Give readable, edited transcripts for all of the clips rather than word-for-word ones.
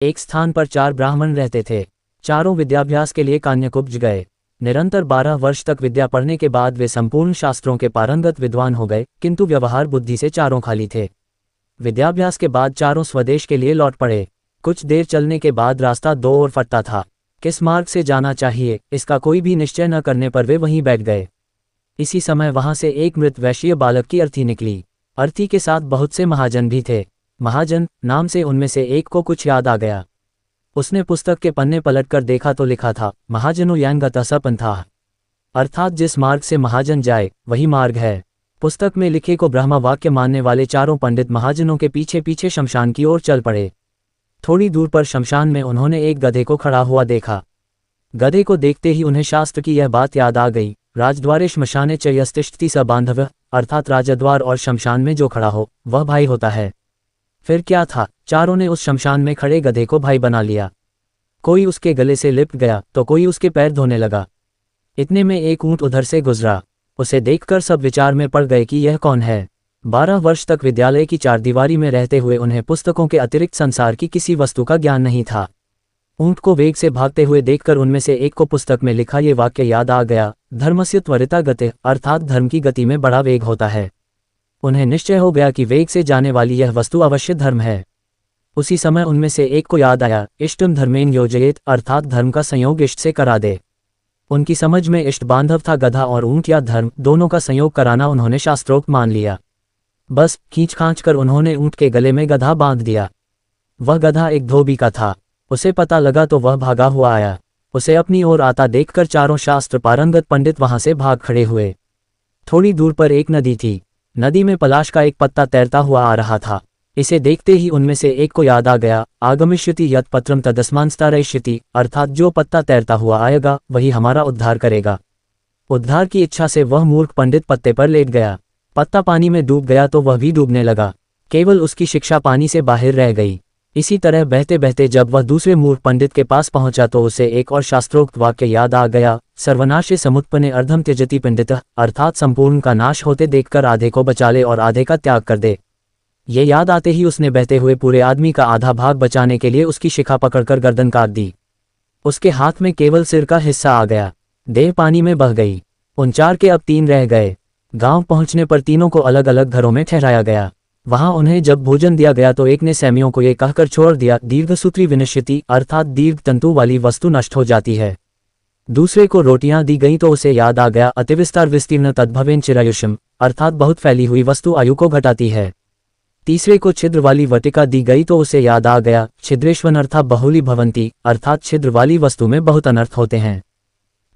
एक स्थान पर 4 ब्राह्मण रहते थे। चारों विद्याभ्यास के लिए कान्यकुब्ज गए। निरंतर 12 वर्ष तक विद्या पढ़ने के बाद वे संपूर्ण शास्त्रों के पारंगत विद्वान हो गए, किंतु व्यवहार बुद्धि से चारों खाली थे। विद्याभ्यास के बाद चारों स्वदेश के लिए लौट पड़े। कुछ देर चलने के बाद रास्ता दो ओर फटता था। किस मार्ग से जाना चाहिए, इसका कोई भी निश्चय न करने पर वे वहीं बैठ गए। इसी समय वहां से एक मृत वैश्य बालक की अर्थी निकली। अर्थी के साथ बहुत से महाजन भी थे। महाजन नाम से उनमें से एक को कुछ याद आ गया। उसने पुस्तक के पन्ने पलटकर देखा तो लिखा था, महाजनो यांगतः सपंथाः, अर्थात जिस मार्ग से महाजन जाए वही मार्ग है। पुस्तक में लिखे को ब्रह्म वाक्य मानने वाले चारों पंडित महाजनों के पीछे पीछे शमशान की ओर चल पड़े। थोड़ी दूर पर शमशान में उन्होंने एक गधे को खड़ा हुआ देखा। गधे को देखते ही उन्हें शास्त्र की यह बात याद आ गई, राजद्वारे श्मशाने च यस्तिष्ठति स बांधव, अर्थात राजद्वार और शमशान में जो खड़ा हो वह भाई होता है। फिर क्या था, चारों ने उस शमशान में खड़े गधे को भाई बना लिया। कोई उसके गले से लिपट गया तो कोई उसके पैर धोने लगा। इतने में एक ऊंट उधर से गुजरा। उसे देखकर सब विचार में पड़ गए कि यह कौन है। 12 वर्ष तक विद्यालय की चारदीवारी में रहते हुए उन्हें पुस्तकों के अतिरिक्त संसार की किसी वस्तु का ज्ञान नहीं था। ऊंट को वेग से भागते हुए देखकर उनमें से एक को पुस्तक में लिखा ये वाक्य याद आ गया, धर्मस्य त्वरिता गतिः, अर्थात धर्म की गति में बड़ा वेग होता है। उन्हें निश्चय हो गया कि वेग से जाने वाली यह वस्तु अवश्य धर्म है। उसी समय उनमें से एक को याद आया, इष्टम धर्मेन योजयेत, अर्थात धर्म का संयोग इष्ट से करा दे। उनकी समझ में इष्ट बांधव था गधा और ऊंट या धर्म, दोनों का संयोग कराना उन्होंने शास्त्रोक्त मान लिया। बस खींच खांच कर उन्होंने ऊंट के गले में गधा बांध दिया। वह गधा एक धोबी का था। उसे पता लगा तो वह भागा हुआ आया। उसे अपनी ओर आता देखकर चारों शास्त्र पारंगत पंडित वहां से भाग खड़े हुए। थोड़ी दूर पर एक नदी थी। नदी में पलाश का एक पत्ता तैरता हुआ आ रहा था। इसे देखते ही उनमें से एक को याद आ गया, आगमिष्यति यत् पत्रम तदस्मांस्तारयिष्यति, अर्थात जो पत्ता तैरता हुआ आएगा वही हमारा उद्धार करेगा। उद्धार की इच्छा से वह मूर्ख पंडित पत्ते पर लेट गया। पत्ता पानी में डूब गया तो वह भी डूबने लगा। केवल उसकी शिक्षा पानी से बाहर रह गई। इसी तरह बहते बहते जब वह दूसरे मूर्ख पंडित के पास पहुंचा तो उसे एक और शास्त्रोक्त वाक्य याद आ गया, सर्वनाशे समुत्पन्ने अर्धम त्यजति पंडितः, अर्थात संपूर्ण का नाश होते देखकर आधे को बचा ले और आधे का त्याग कर दे। ये याद आते ही उसने बहते हुए पूरे आदमी का आधा भाग बचाने के लिए उसकी शिखा पकड़कर गर्दन काट दी। उसके हाथ में केवल सिर का हिस्सा आ गया। देह पानी में बह गई। उन 4 के अब 3 रह गए। गांव पहुंचने पर तीनों को अलग अलग घरों में ठहराया गया। वहां उन्हें जब भोजन दिया गया तो एक ने सैमियों को ये कहकर छोड़ दिया, दीर्घसूत्री विनश्यति, अर्थात दीर्घ तंतु वाली वस्तु नष्ट हो जाती है। दूसरे को रोटियां दी गई तो उसे याद आ गया, अतिविस्तार विस्तीर्ण तद्भवेन चिरायुषम, अर्थात बहुत फैली हुई वस्तु आयु को घटाती है। तीसरे को छिद्र वाली वटिका दी गई तो उसे याद आ गया, छिद्रेश्वन अर्थात बहुली भवंती, अर्थात छिद्र वाली वस्तु में बहुत अनर्थ होते हैं।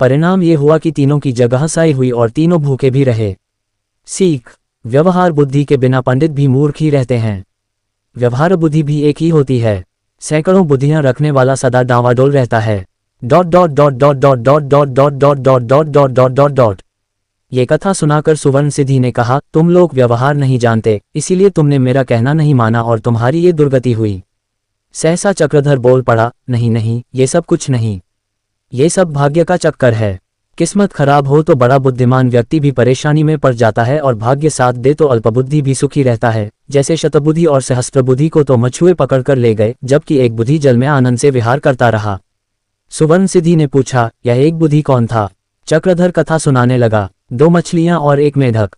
परिणाम ये हुआ कि तीनों की जगह साई हुई और तीनों भूखे भी रहे। सीख, व्यवहार बुद्धि के बिना पंडित भी मूर्ख ही रहते हैं। व्यवहार बुद्धि भी एक ही होती है। सैकड़ों बुद्धियां रखने वाला सदा डांवाडोल रहता है। Dot dot dot dot dot dot dot dot dot dot dot dot dot dot dot. ये कथा सुनाकर सुवर्ण सिद्धि ने कहा, तुम लोग व्यवहार नहीं जानते, इसीलिए तुमने मेरा कहना नहीं माना और तुम्हारी ये दुर्गति हुई। सहसा चक्रधर बोल पड़ा, नहीं नहीं, ये सब कुछ नहीं। ये सब भाग्य का चक्कर है। किस्मत खराब हो तो बड़ा बुद्धिमान व्यक्ति भी परेशानी में पड़ जाता है और भाग्य साथ दे तो अल्पबुद्धि भी सुखी रहता है। जैसे शतबुद्धि और सहस्त्रबुद्धि को तो मछुए पकड़कर ले गए, जबकि एक बुद्धि जल में आनंद से विहार करता रहा। सुवर्ण सिद्धि ने पूछा, यह एक बुद्धि कौन था? चक्रधर कथा सुनाने लगा, 2 मछलियां और एक मेढक।